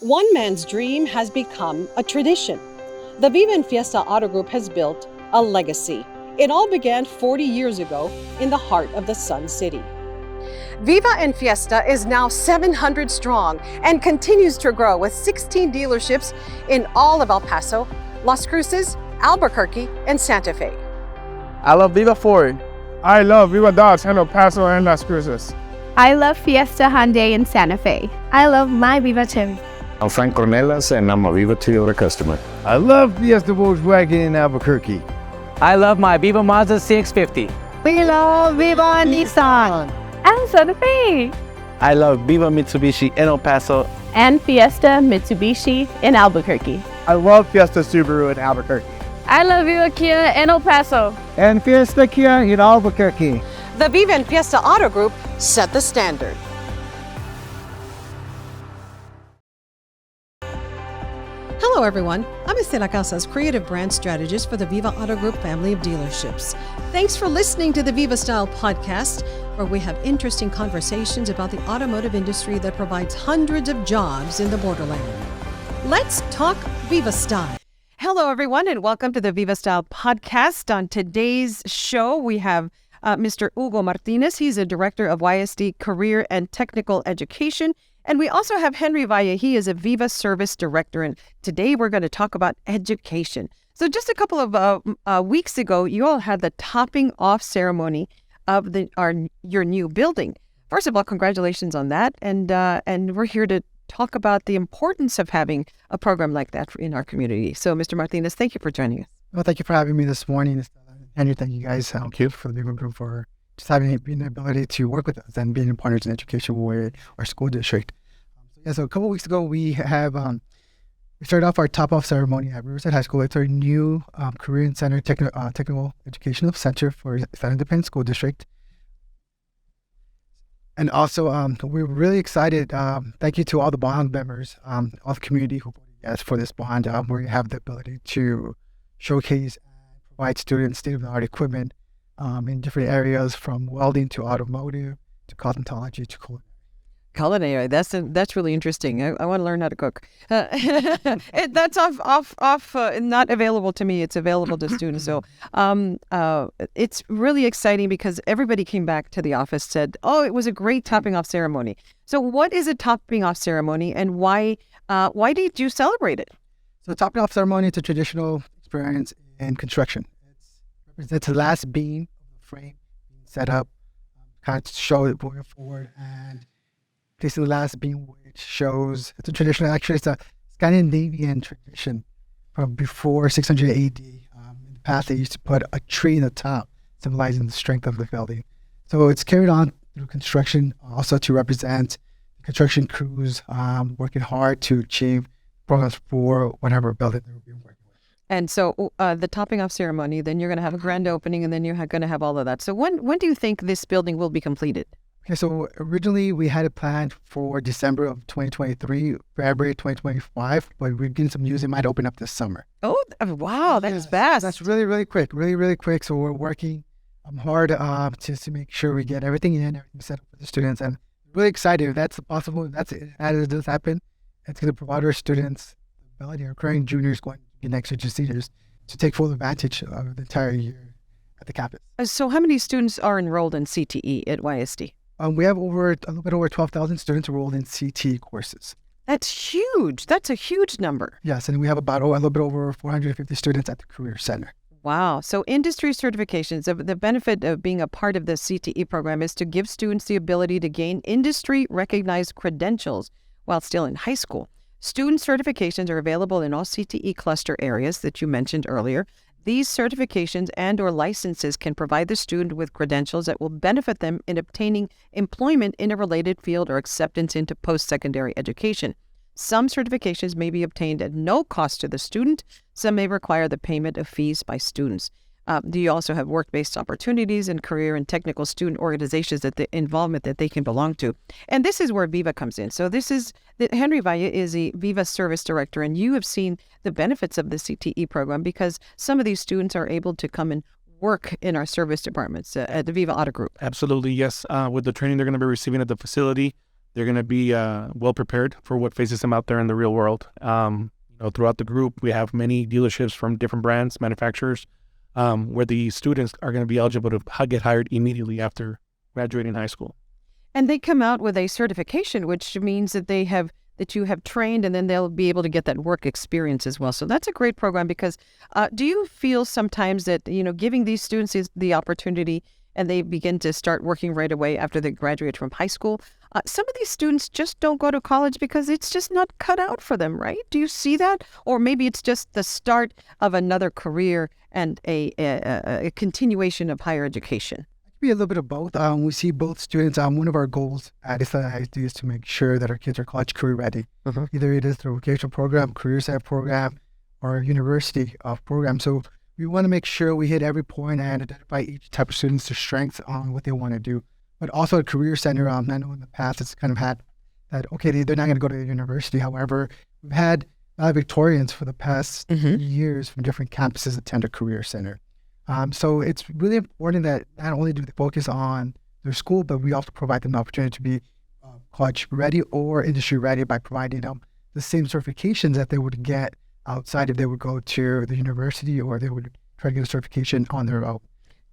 One man's dream has become a tradition. The Viva and Fiesta Auto Group has built a legacy. It all began 40 years ago in the heart of the Sun City. Viva and Fiesta is now 700 strong and continues to grow with 16 dealerships in all of El Paso, Las Cruces, Albuquerque, and Santa Fe. I love Viva Ford. I love Viva Dodge in El Paso and Las Cruces. I love Fiesta Hyundai in Santa Fe. I love my Viva Chevy. I'm Frank Cornelas, and I'm a Viva Toyota customer. I love Fiesta Volkswagen in Albuquerque. I love my Viva Mazda CX-50. We love Viva Nissan. And Santa Fe. I love Viva Mitsubishi in El Paso. And Fiesta Mitsubishi in Albuquerque. I love Fiesta Subaru in Albuquerque. I love Viva Kia in El Paso. And Fiesta Kia in Albuquerque. The Viva and Fiesta Auto Group set the standard. Hello everyone, I'm Ysleta School creative brand strategist for the Viva Auto Group family of dealerships. Thanks for listening to the Viva Style podcast, where we have interesting conversations about the automotive industry that provides hundreds of jobs in the borderland. Let's talk Viva Style. Hello everyone, and welcome to the Viva Style podcast. On today's show, we have Mr. Hugo Martinez. He's a director of YISD Career and Technical Education. And we also have Henry Valle. He is a Viva Service Director. And today we're going to talk about education. So just a couple of weeks ago, you all had the topping off ceremony of your new building. First of all, congratulations on that. And we're here to talk about the importance of having a program like that in our community. So Mr. Martinez, thank you for joining us. Well, thank you for having me this morning. Henry, thank you guys for the Viva Group for just having the ability to work with us and being partners in education with our school district. So a couple of weeks ago, we started off our top-off ceremony at Riverside High School. It's our new Career Center Technical Educational Center for San Independent School District. And also, we're really excited. Thank you to all the bond members, all the community who voted yes for this bond, where you have the ability to showcase and provide students state-of-the-art equipment in different areas, from welding to automotive to cosmetology to culinary. That's really interesting. I want to learn how to cook. That's not available to me. It's available to students. So it's really exciting because everybody came back to the office, said, "Oh, it was a great topping off ceremony." So what is a topping off ceremony, and why did you celebrate it? So topping off ceremony is a traditional experience in construction. It represents the last beam of the frame being set up, kind of show it going forward, and placing the last beam, which shows it's a traditional. Actually, it's a Scandinavian tradition from before 600 AD. In the past, they used to put a tree in the top, symbolizing the strength of the building. So it's carried on through construction, also to represent construction crews working hard to achieve programs for whatever building they're working with. And so the topping off ceremony, then you're going to have a grand opening, and then you're going to have all of that. So when do you think this building will be completed? Okay, so originally we had it planned for December of 2023, February 2025, but we're getting some news it might open up this summer. Oh, wow, that is fast. That's really, really quick, really quick. So we're working hard to make sure we get everything set up for the students, and really excited if that's possible. If it does happen, it's going to provide our students the ability, our current juniors going next year to seniors, to take full advantage of the entire year at the campus. So how many students are enrolled in CTE at YISD? We have a little bit over 12,000 students enrolled in CTE courses. That's huge. That's a huge number. Yes, and we have about a little bit over 450 students at the Career Center. Wow. So industry certifications, the benefit of being a part of the CTE program is to give students the ability to gain industry-recognized credentials while still in high school. Student certifications are available in all CTE cluster areas that you mentioned earlier. These certifications and/or licenses can provide the student with credentials that will benefit them in obtaining employment in a related field or acceptance into post-secondary education. Some certifications may be obtained at no cost to the student. Some may require the payment of fees by students. You also have work-based opportunities and career and technical student organizations that the involvement that they can belong to. And this is where Viva comes in. So Henry Valle is a Viva Service Director, and you have seen the benefits of the CTE program because some of these students are able to come and work in our service departments at the Viva Auto Group. Absolutely, yes. With the training they're going to be receiving at the facility, They're going to be well prepared for what faces them out there in the real world. Throughout the group, we have many dealerships from different brands, manufacturers, where the students are going to be eligible to get hired immediately after graduating high school. And they come out with a certification, which means that you have trained, and then they'll be able to get that work experience as well. So that's a great program because do you feel sometimes that, giving these students the opportunity and they begin to start working right away after they graduate from high school, some of these students just don't go to college because it's just not cut out for them, right? Do you see that? Or maybe it's just the start of another career and a continuation of higher education. Be a little bit of both. We see both students. One of our goals at YSD is to make sure that our kids are college career ready. Either it is through a vocational program, career set program, or university program. So we want to make sure we hit every point and identify each type of student's strengths on what they want to do. But also at Career Center, I know in the past it's kind of had that, okay, they're not going to go to the university. However, we've had Victorians for the past years from different campuses attend a Career Center. So it's really important that not only do they focus on their school, but we also provide them the opportunity to be college ready or industry ready by providing them the same certifications that they would get outside if they would go to the university or they would try to get a certification on their own.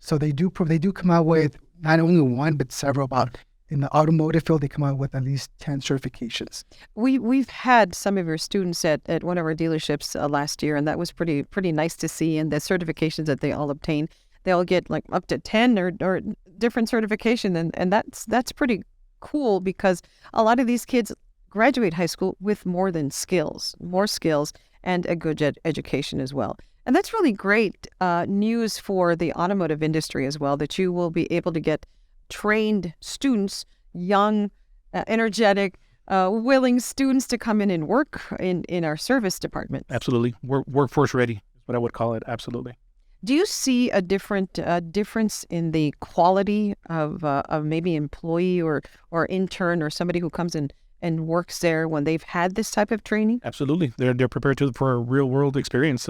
So they do come out with not only one, but several. About in the automotive field, they come out with at least 10 certifications. We've had some of your students at one of our dealerships last year, and that was pretty nice to see. And the certifications that they all obtain, they all get like up to 10 or different certification, and that's pretty cool because a lot of these kids graduate high school with more skills, and a good education as well. And that's really great news for the automotive industry as well, that you will be able to get trained students, young, energetic, willing students to come in and work in our service department. Absolutely. Workforce ready is what I would call it. Absolutely. Do you see a difference in the quality of maybe employee or intern or somebody who comes in and works there when they've had this type of training? Absolutely. They're prepared for a real world experience.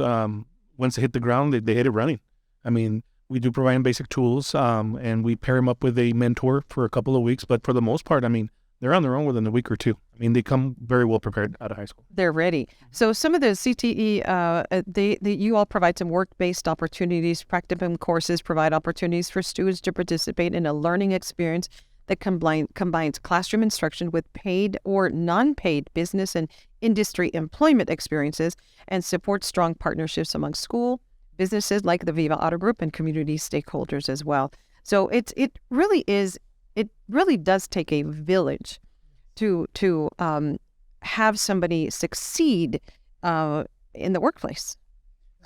Once they hit the ground, they hit it running. I mean, we do provide them basic tools, and we pair them up with a mentor for a couple of weeks. But for the most part, I mean, they're on their own within a week or two. I mean, they come very well prepared out of high school. They're ready. So some of the CTE, you all provide some work-based opportunities, practicum courses, provide opportunities for students to participate in a learning experience that combines classroom instruction with paid or non-paid business and industry employment experiences and supports strong partnerships among school, businesses like the Viva Auto Group, and community stakeholders as well. So it really does take a village to have somebody succeed in the workplace.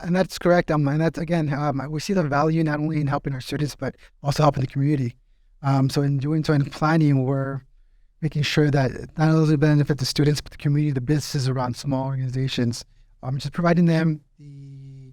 And that's correct. And that's, again, we see the value not only in helping our students, but also helping the community. So in doing so, in planning, we're making sure that not only benefit the students, but the community, the businesses around small organizations, just providing them the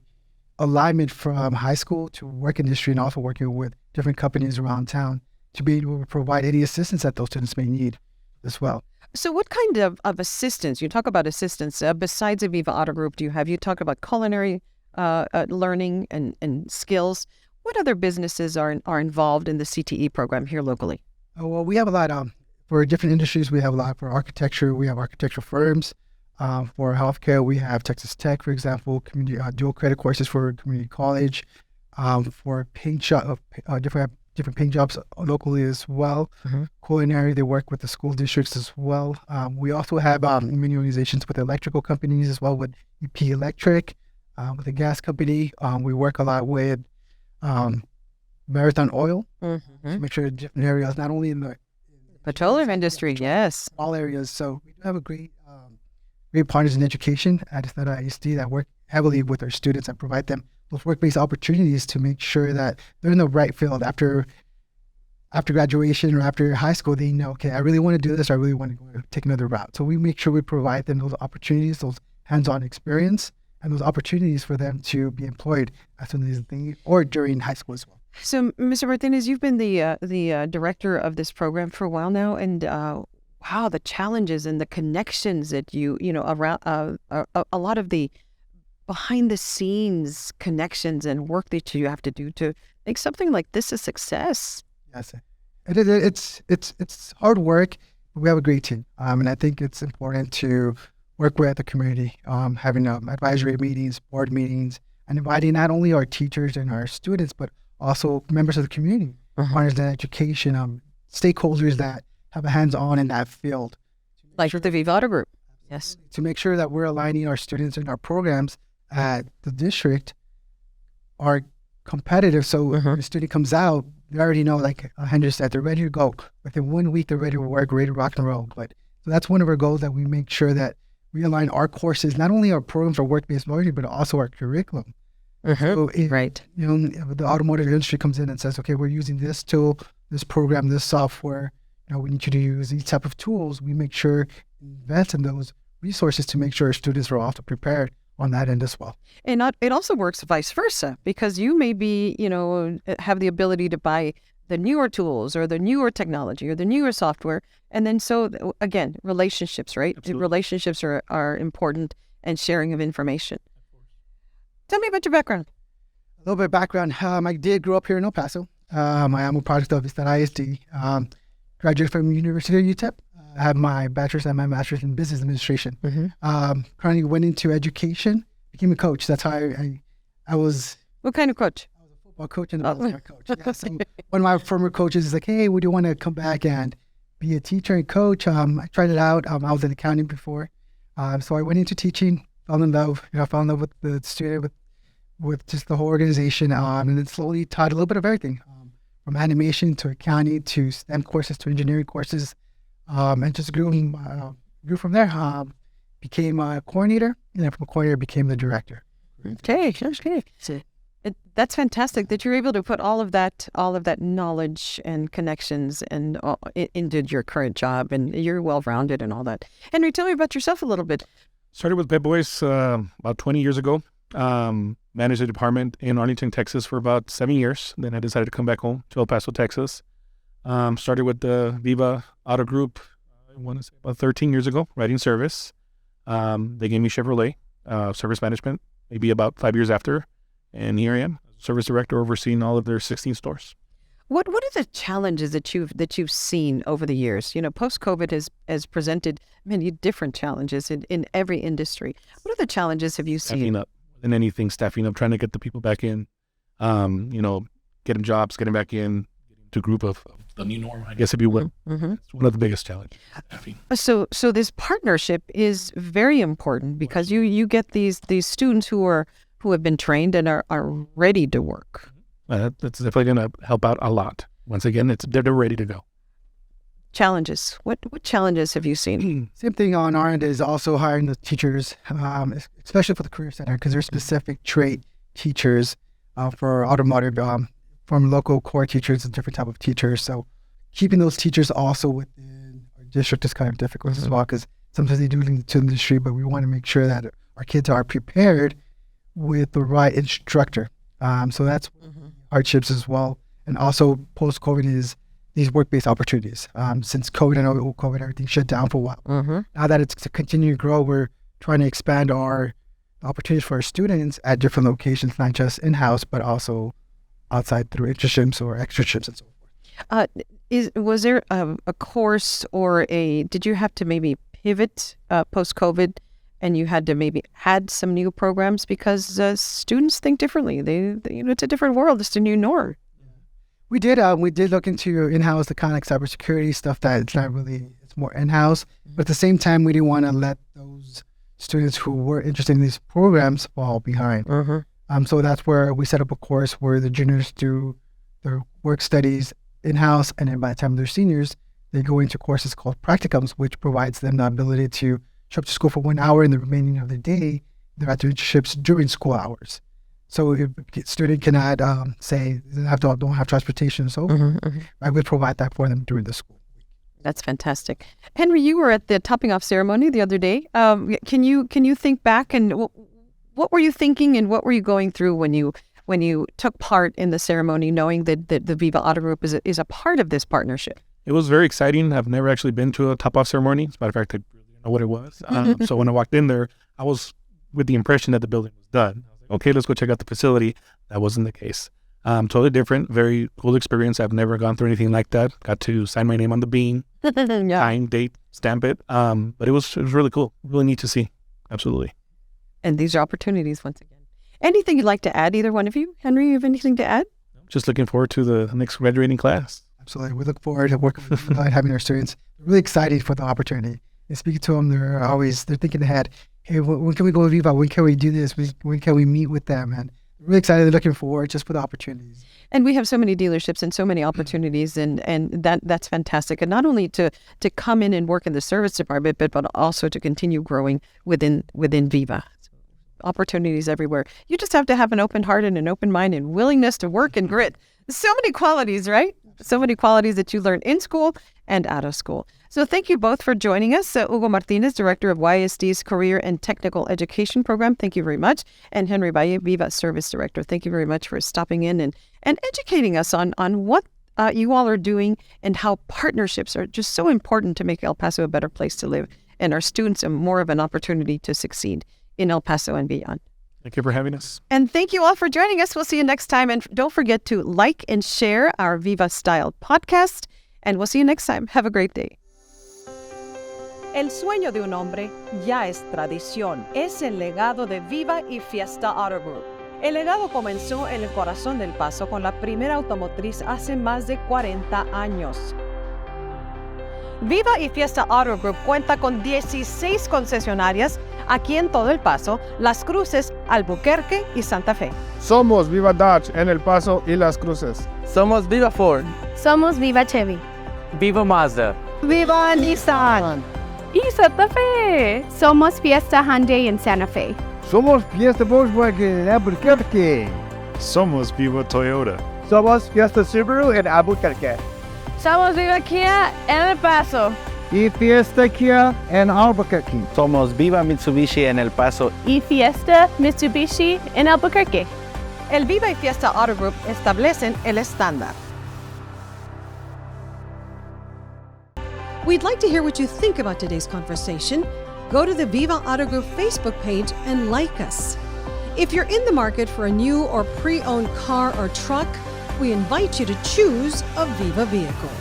alignment from high school to work industry, and also working with different companies around town to be able to provide any assistance that those students may need as well. So what kind of assistance, you talk about assistance, besides the Viva Auto Group, do you have? You talk about culinary learning and skills. What other businesses are involved in the CTE program here locally? Well, we have a lot for different industries. We have a lot for architecture. We have architectural firms. For healthcare, we have Texas Tech, for example, community dual credit courses for community college. For paint shop, different paint jobs locally as well. Culinary, they work with the school districts as well. We also have many organizations with electrical companies as well, with EP Electric, with the gas company. We work a lot with Marathon Oil to make sure different areas, not only in the petroleum industry, yes, all areas. So we do have a great partners in education at Ysleta YISD that work heavily with our students and provide them those work-based opportunities to make sure that they're in the right field after graduation or after high school. They know, okay, I really want to do this. I really want to go take another route. So we make sure we provide them those opportunities, those hands-on experience, and those opportunities for them to be employed as soon as they or during high school as well. So, Mr. Martinez, you've been the director of this program for a while now, and wow, the challenges and the connections that you around a lot of the behind the scenes connections and work that you have to do to make something like this a success. Yes, it's hard work. we have a great team. And I think it's important to work with the community, having advisory meetings, board meetings, and inviting not only our teachers and our students, but also members of the community, partners in education, stakeholders that have a hands-on in that field. Like the Viva Auto Group. Yes. To make sure that we're aligning our students and our programs at the district are competitive. So when a student comes out, they already know, like Henry said, they're ready to go. Within 1 week, they're ready to work, ready to rock and roll. But so that's one of our goals, that we make sure that we align our courses, not only our programs for work-based learning, but also our curriculum. So if, Right. if the automotive industry comes in and says, okay, we're using this tool, this program, this software, we need you to use these type of tools, we make sure invest in those resources to make sure our students are also prepared on that end as well. And it also works vice versa, because you may be, have the ability to buy the newer tools or the newer technology or the newer software. And then so again, relationships, right? Absolutely. Relationships are important, and sharing of information. Tell me about your background. A little bit of background. I did grow up here in El Paso. I am a product of Ysleta YISD. Graduated from University of UTEP. I have my bachelor's and my master's in business administration. Currently went into education, became a coach. That's how I was. What kind of coach? I was a football coach and a basketball coach. Yeah, so one of my former coaches is like, hey, would you want to come back and be a teacher and coach? I tried it out. I was in accounting before. So I went into teaching, fell in love with the student, with just the whole organization, and then slowly taught a little bit of everything, from animation to accounting to STEM courses to engineering courses, and just grew from there. Became a coordinator, and then from a coordinator became the director. Okay. That's fantastic that you're able to put all of that knowledge and connections and into your current job, and you're well-rounded and all that. Henry, tell me about yourself a little bit. Started with Pep Boys about 20 years ago. Managed a department in Arlington, Texas for about 7 years. Then I decided to come back home to El Paso, Texas. Started with the Viva Auto Group, I want to say about 13 years ago, writing service. They gave me Chevrolet, service management, maybe about 5 years after. And here I am, service director, overseeing all of their 16 stores. What are the challenges that you've seen over the years? Post-COVID has presented many different challenges in every industry. What are the challenges have you seen? Staffing up, more than anything, staffing up, trying to get the people back in, getting jobs, getting back in, getting to a group of the new norm, I guess, if you will. It's one of the biggest challenges, staffing. So this partnership is very important, because you get these students who have been trained and are ready to work. That's definitely going to help out a lot. Once again, they're ready to go. Challenges. What challenges have you seen? Same thing on our end is also hiring the teachers, especially for the Career Center, because there's specific trait teachers for automotive, from local core teachers and different type of teachers. So keeping those teachers also within our district is kind of difficult as well, because sometimes they do link to the industry, but we want to make sure that our kids are prepared with the right instructor. So that's hardships as well. And also post-COVID is these work-based opportunities. Since COVID, I know COVID, everything shut down for a while. Now that it's continuing to grow, we're trying to expand our opportunities for our students at different locations, not just in-house, but also outside through internships or externships and so forth. Was there a course or did you have to maybe pivot post-COVID, and you had to maybe add some new programs because students think differently? It's a different world. It's a new norm. We did look into in-house, the kind of like cybersecurity stuff that it's not really, it's more in-house. But at the same time, we didn't want to let those students who were interested in these programs fall behind. So that's where we set up a course where the juniors do their work studies in-house, and then by the time they're seniors, they go into courses called practicums, which provides them the ability to show up to school for 1 hour, and the remaining of the day, they're at their internships during school hours. So if a student cannot say they don't have transportation and so forth, I would provide that for them during the school week. That's fantastic. Henry, you were at the topping off ceremony the other day. Can you think back, and what were you thinking, and what were you going through when you took part in the ceremony, knowing that the Viva Auto Group is a part of this partnership? It was very exciting. I've never actually been to a top-off ceremony. As a matter of fact, I really didn't know what it was. So when I walked in there, I was with the impression that the building was done. I was like, okay, let's go check out the facility. That wasn't the case. Totally different, very cool experience. I've never gone through anything like that. Got to sign my name on the bean, time, date, stamp it. But it was really cool, really neat to see. Absolutely. And these are opportunities once again. Anything you'd like to add, either one of you? Henry, you have anything to add? Just looking forward to the next graduating class. Absolutely. We look forward to working with Viva and having our students. We're really excited for the opportunity. And speaking to them, they're thinking ahead. Hey, when can we go to Viva? When can we do this? When can we meet with them? And really excited. They're looking forward just for the opportunities. And we have so many dealerships and so many opportunities, and that's fantastic. And not only to come in and work in the service department, but also to continue growing within Viva. Opportunities everywhere. You just have to have an open heart and an open mind and willingness to work and grit. So many qualities, right? So many qualities that you learn in school and out of school. So thank you both for joining us. Hugo Martinez, Director of YISD's Career and Technical Education Program. Thank you very much. And Henry Valle, Viva Service Director. Thank you very much for stopping in and educating us on what you all are doing and how partnerships are just so important to make El Paso a better place to live and our students more of an opportunity to succeed in El Paso and beyond. Thank you for having us. And thank you all for joining us. We'll see you next time. And don't forget to like and share our Viva Style podcast. And we'll see you next time. Have a great day. El sueño de un hombre ya es tradición. Es el legado de Viva y Fiesta Auto Group. El legado comenzó en el corazón del Paso con la primera automotriz hace más de 40 años. Viva y Fiesta Auto Group cuenta con 16 concesionarias aquí en todo El Paso, Las Cruces, Albuquerque y Santa Fe. Somos Viva Dodge en El Paso y Las Cruces. Somos Viva Ford. Somos Viva Chevy. Viva Mazda. Viva Nissan. Y Santa Fe. Somos Fiesta Hyundai en Santa Fe. Somos Fiesta Volkswagen en Albuquerque. Somos Viva Toyota. Somos Fiesta Subaru en Albuquerque. Somos Viva Kia en El Paso. Y Fiesta Kia en Albuquerque. Somos Viva Mitsubishi en El Paso. Y Fiesta Mitsubishi en Albuquerque. El Viva y Fiesta Auto Group establecen el estándar. We'd like to hear what you think about today's conversation. Go to the Viva Auto Group Facebook page and like us. If you're in the market for a new or pre-owned car or truck, we invite you to choose a Viva vehicle.